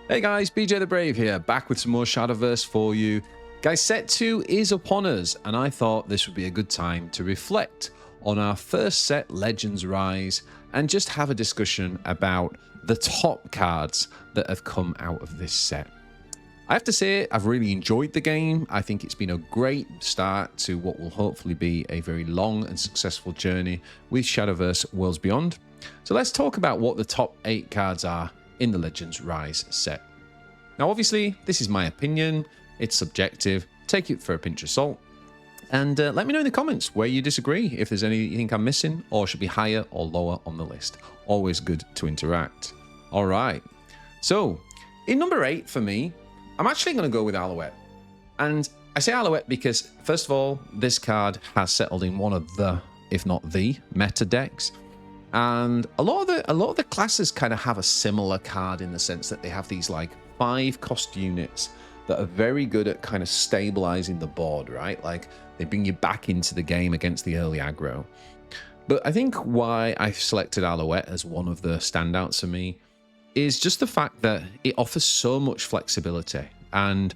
Hey guys, BJTHEBRAVE here, back with some more Shadowverse for you. Guys, set 2 is upon us, and I thought this would be a good time to reflect on our first set, Legends Rise, and just have a discussion about the top cards that have come out of this set. I have to say, I've really enjoyed the game. I think it's been a great start to what will hopefully be a very long and successful journey with Shadowverse Worlds Beyond. So let's talk about what the top 8 cards are in the Legends Rise set. Now, obviously, this is my opinion. It's subjective. Take it for a pinch of salt. And let me know in the comments where you disagree, if there's any you think I'm missing, or should be higher or lower on the list. Always good to interact. All right. So, in number 8 for me, I'm actually going to go with Alowette. And I say Alowette because, first of all, this card has settled in one of the, if not the, meta decks. And a lot of the classes kind of have a similar card in the sense that they have these like 5 cost units that are very good at kind of stabilizing the board, right? Like they bring you back into the game against the early aggro. But I think why I've selected Alowette as one of the standouts for me is just the fact that it offers so much flexibility. And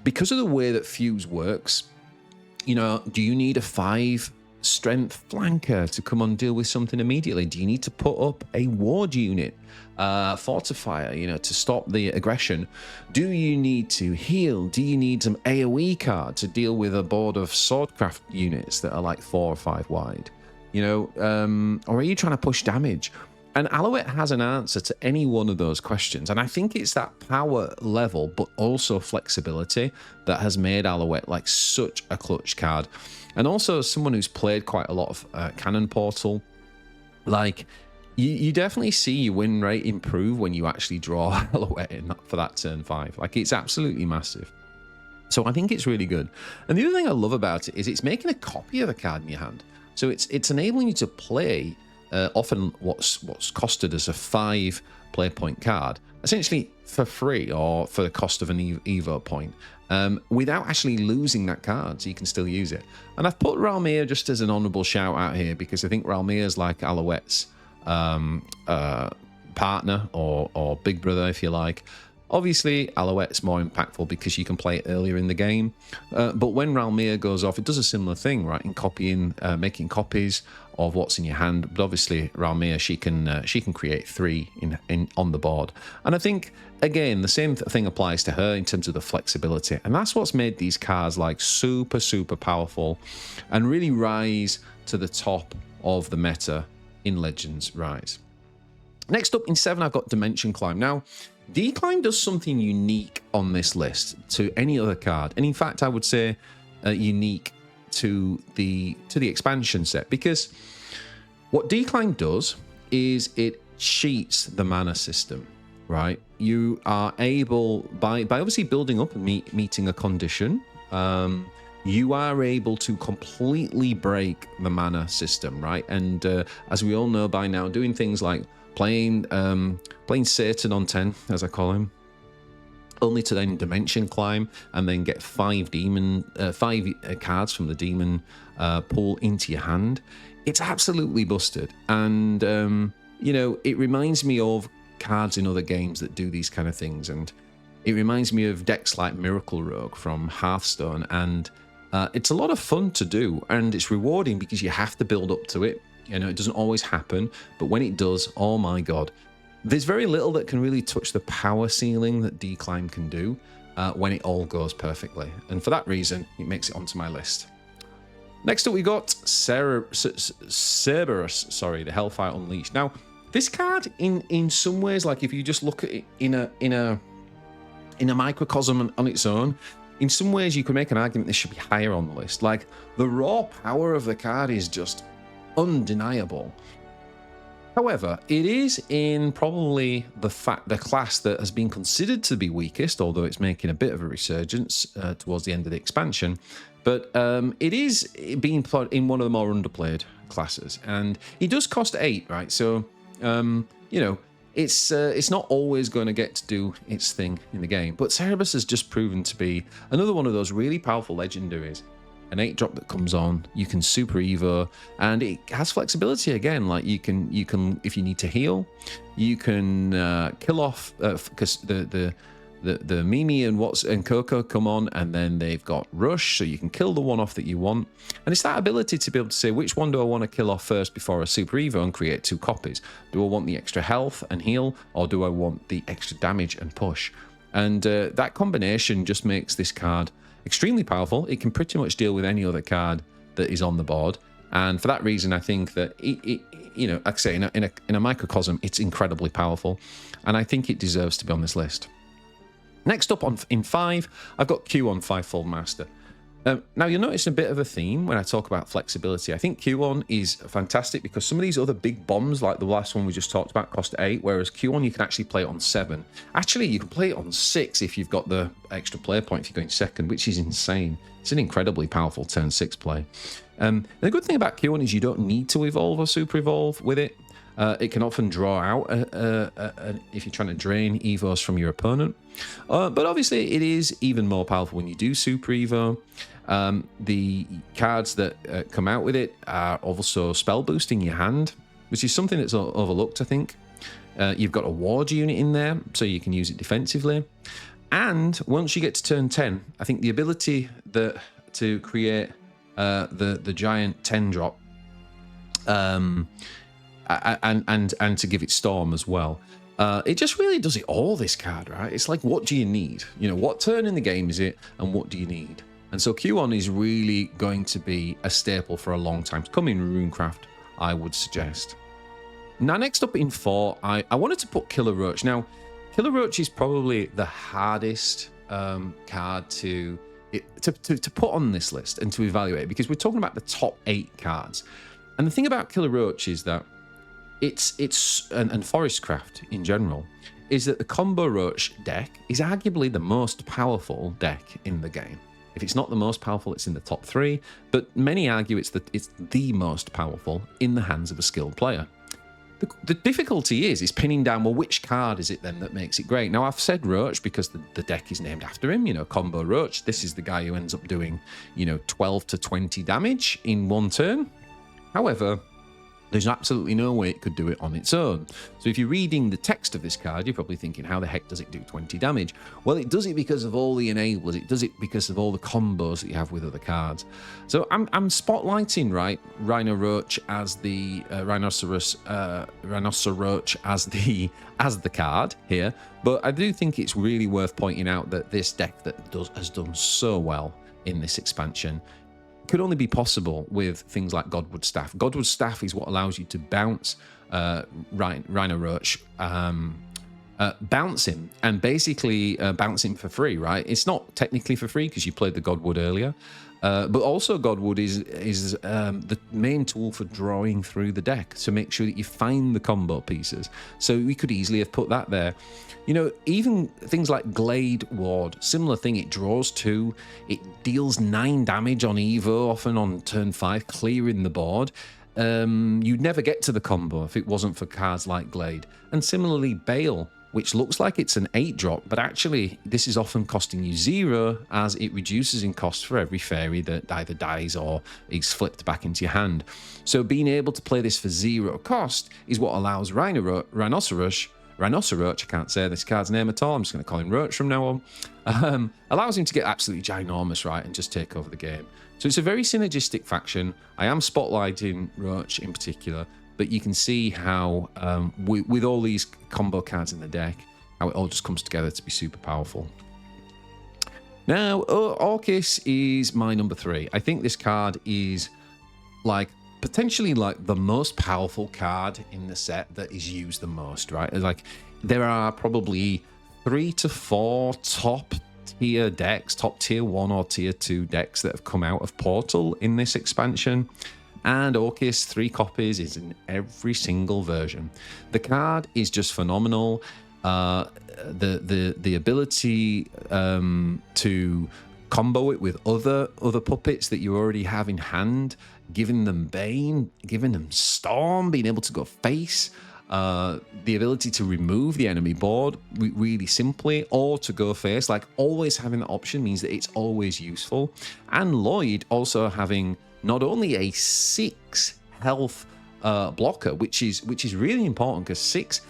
because of the way that Fuse works, you know, do you need a 5 strength flanker to come and deal with something immediately? Do you need to put up a ward unit, fortifier, you know, to stop the aggression? Do you need to heal? Do you need some AoE card to deal with a board of swordcraft units that are like 4 or 5 wide? You know, or are you trying to push damage? And Alowette has an answer to any one of those questions. And I think it's that power level, but also flexibility that has made Alowette like such a clutch card. And also someone who's played quite a lot of Cannon Portal, like you definitely see your win rate improve when you actually draw Alowette in for that turn 5. Like it's absolutely massive. So I think it's really good. And the other thing I love about it is it's making a copy of the card in your hand. So it's enabling you to play often what's costed as a 5 play point card, essentially for free or for the cost of an Evo point, without actually losing that card, so you can still use it. And I've put Ralmir just as an honourable shout out here because I think Ralmir is like Alowette's partner or big brother, if you like. Obviously, Alowette's more impactful because you can play it earlier in the game. But when Ralmir goes off, it does a similar thing, right? In copying, making copies of what's in your hand. But obviously, Ralmir, she can create 3 on the board. And I think, again, the same thing applies to her in terms of the flexibility. And that's what's made these cards like super, super powerful and really rise to the top of the meta in Legends Rise. Next up in 7, I've got Dimension Climb. Now, Decline does something unique on this list to any other card, and in fact, I would say unique to the expansion set, because what Decline does is it cheats the mana system, right? You are able by obviously building up and meeting a condition. You are able to completely break the mana system, right? And as we all know by now, doing things like playing Satan on 10, as I call him, only to then Dimension Climb and then get 5 cards from the demon pool into your hand. It's absolutely busted. And, you know, it reminds me of cards in other games that do these kind of things. And it reminds me of decks like Miracle Rogue from Hearthstone. And it's a lot of fun to do. And it's rewarding because you have to build up to it. You know, it doesn't always happen, but when it does, oh my god. There's very little that can really touch the power ceiling that Decline can do when it all goes perfectly. And for that reason, it makes it onto my list. Next up, we got Cereabus, the Hellfire Unleashed. Now, this card, in some ways, like if you just look at it in a microcosm on its own, in some ways you could make an argument this should be higher on the list. Like, the raw power of the card is just undeniable. However, it is in probably the class that has been considered to be weakest, although it's making a bit of a resurgence towards the end of the expansion. But it is being put in one of the more underplayed classes, and it does cost 8, right? So you know, it's not always going to get to do its thing in the game. But Cereabus has just proven to be another one of those really powerful legendaries an 8-drop that comes on. You can super evo, and it has flexibility again. Like you can if you need to heal, you can kill off because the Mimi and Coco come on, and then they've got Rush, so you can kill the one off that you want. And it's that ability to be able to say, which one do I want to kill off first before I super evo and create 2 copies? Do I want the extra health and heal, or do I want the extra damage and push? And that combination just makes this card extremely powerful. It can pretty much deal with any other card that is on the board. And for that reason, I think that it you know, like I say, in a microcosm, it's incredibly powerful, and I think it deserves to be on this list. Next up in 5, I've got Q1 5-fold Master. Now, you'll notice a bit of a theme when I talk about flexibility. I think Q1 is fantastic because some of these other big bombs, like the last one we just talked about, cost 8, whereas Q1 you can actually play it on 7. Actually, you can play it on 6 if you've got the extra player point if you're going second, which is insane. It's an incredibly powerful turn 6 play. The good thing about Q1 is you don't need to evolve or super evolve with it. It can often draw out if you're trying to drain evos from your opponent. But obviously, it is even more powerful when you do super evo. The cards that come out with it are also spell boosting your hand, which is something that's overlooked, I think. You've got a ward unit in there, so you can use it defensively. And once you get to turn 10, I think the ability to create the giant 10-drop and to give it Storm as well. It just really does it all, this card, right? It's like, what do you need? You know, what turn in the game is it, and what do you need? And so Q1 is really going to be a staple for a long time to come in Runecraft, I would suggest. Now, next up in 4, I wanted to put Killer Roach. Now, Killer Roach is probably the hardest card to put on this list and to evaluate, because we're talking about the top 8 cards. And the thing about Killer Roach is that and Forestcraft in general, is that the Combo Roach deck is arguably the most powerful deck in the game. If it's not the most powerful, it's in the top 3, but many argue it's the most powerful in the hands of a skilled player. The difficulty is pinning down, well, which card is it then that makes it great? Now, I've said Roach because the deck is named after him, you know, Combo Roach. This is the guy who ends up doing, you know, 12 to 20 damage in one turn. However, there's absolutely no way it could do it on its own. So if you're reading the text of this card, you're probably thinking, how the heck does it do 20 damage? Well, it does it because of all the enablers. It does it because of all the combos that you have with other cards. So I'm spotlighting, right, Rhino Roach as the Rhinoceros as the card here. But I do think it's really worth pointing out that this deck that has done so well in this expansion could only be possible with things like Godwood Staff. Godwood Staff is what allows you to bounce Rhino Roach, bounce him, and basically bounce him for free, right? It's not technically for free because you played the Godwood earlier, but also Godwood is the main tool for drawing through the deck to make sure that you find the combo pieces. So we could easily have put that there. You know, even things like Glade Ward, similar thing, it draws 2, it deals 9 damage on Evo, often on turn 5, clearing the board. You'd never get to the combo if it wasn't for cards like Glade. And similarly, Bale, which looks like it's an 8-drop, but actually this is often costing you 0 as it reduces in cost for every fairy that either dies or is flipped back into your hand. So being able to play this for 0 cost is what allows Rhinoceros, I can't say this card's name at all, I'm just going to call him Roach from now on, allows him to get absolutely ginormous, right, and just take over the game. So it's a very synergistic faction. I am spotlighting Roach in particular, but you can see how, with all these combo cards in the deck, how it all just comes together to be super powerful. Now, Orcis is my number 3. I think this card is like potentially like the most powerful card in the set that is used the most, right? Like there are probably 3 to 4 top tier decks, top tier 1 or tier 2 decks that have come out of Portal in this expansion. And Orcis 3 copies is in every single version. The card is just phenomenal. The ability to combo it with other puppets that you already have in hand, giving them Bane, giving them Storm, being able to go face. the ability to remove the enemy board really simply, or to go face. Like, always having that option means that it's always useful. And Lloyd also having not only a 6 health blocker, which is really important, because 6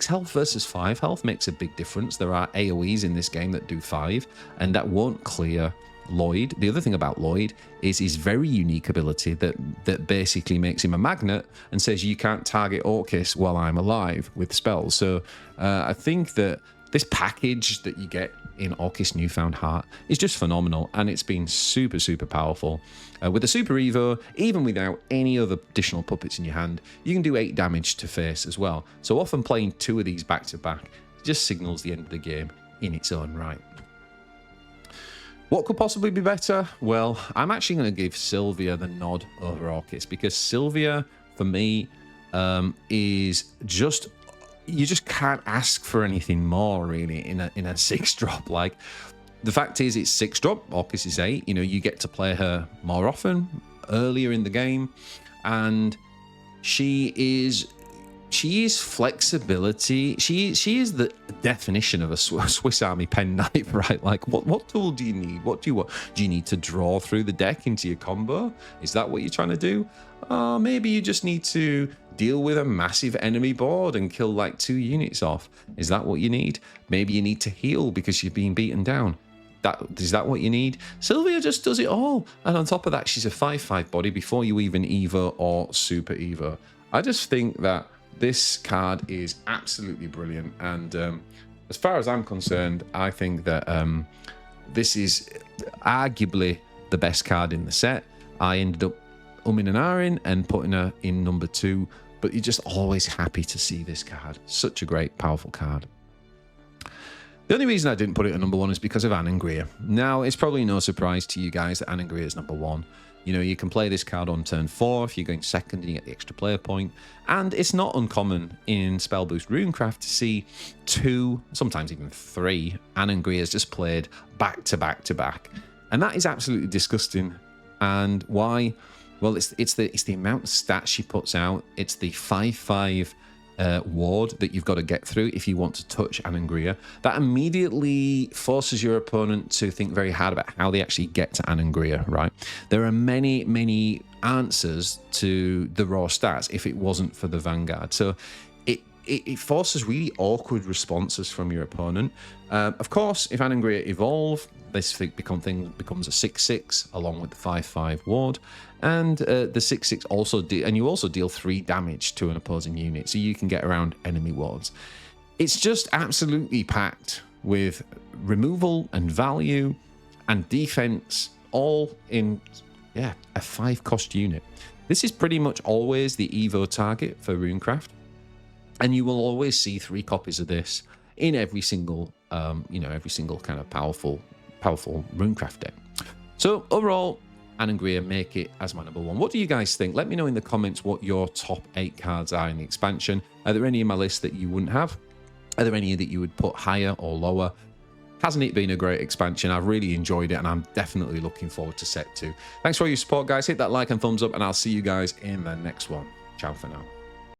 health versus 5 health makes a big difference. There are AoEs in this game that do 5, and that won't clear Lloyd. The other thing about Lloyd is his very unique ability that basically makes him a magnet and says you can't target Orcis while I'm alive with spells. So I think that this package that you get in Orcis Newfound Heart is just phenomenal, and it's been super, super powerful. With the Super Evo, even without any other additional puppets in your hand, you can do 8 damage to face as well. So often playing 2 of these back to back just signals the end of the game in its own right. What could possibly be better? Well, I'm actually going to give Sylvia the nod over Orcis, because Sylvia, for me, is just... You just can't ask for anything more, really, in a 6-drop. Like, the fact is, it's 6-drop. Orcis is 8. You know, you get to play her more often, earlier in the game, and she is flexibility. She is the definition of a Swiss Army penknife, right? Like, what tool do you need? What do you want? Do you need to draw through the deck into your combo? Is that what you're trying to do? Maybe you just need to deal with a massive enemy board and kill like 2 units off. Is that what you need? Maybe you need to heal because you're being beaten down. Is that what you need? Sylvia just does it all. And on top of that, she's a 5/5 body before you even Evo or Super Evo. I just think that this card is absolutely brilliant. And as far as I'm concerned, I think that this is arguably the best card in the set. I ended up umming and ahhing and putting her in number 2, but you're just always happy to see this card. Such a great, powerful card. The only reason I didn't put it at number 1 is because of Anria. Now, it's probably no surprise to you guys that Anria is number 1. You know, you can play this card on turn 4 if you're going second and you get the extra player point. And it's not uncommon in Spell Boost Runecraft to see 2, sometimes even 3 Anrias just played back to back to back. And that is absolutely disgusting. And why? Well, it's the amount of stats she puts out. It's the 5/5 ward that you've got to get through if you want to touch Anria. That immediately forces your opponent to think very hard about how they actually get to Anria, right? There are many, many answers to the raw stats if it wasn't for the Vanguard. So it forces really awkward responses from your opponent. Of course, if Anria evolve, this becomes a 6/6 along with the 5/5 ward, and the 6/6 also you also deal 3 damage to an opposing unit, so you can get around enemy wards. It's just absolutely packed with removal and value and defense, all in a 5-cost unit. This is pretty much always the Evo target for Runecraft, and you will always see 3 copies of this in every single kind of powerful Runecraft deck. So overall, Anria make it as my number 1. What do you guys think? Let me know in the comments what your top 8 cards are in the expansion. Are there any in my list that you wouldn't have? Are there any that you would put higher or lower? Hasn't it been a great expansion? I've really enjoyed it, and I'm definitely looking forward to set 2. Thanks for all your support, guys. Hit that like and thumbs up, and I'll see you guys in the next one. Ciao for now.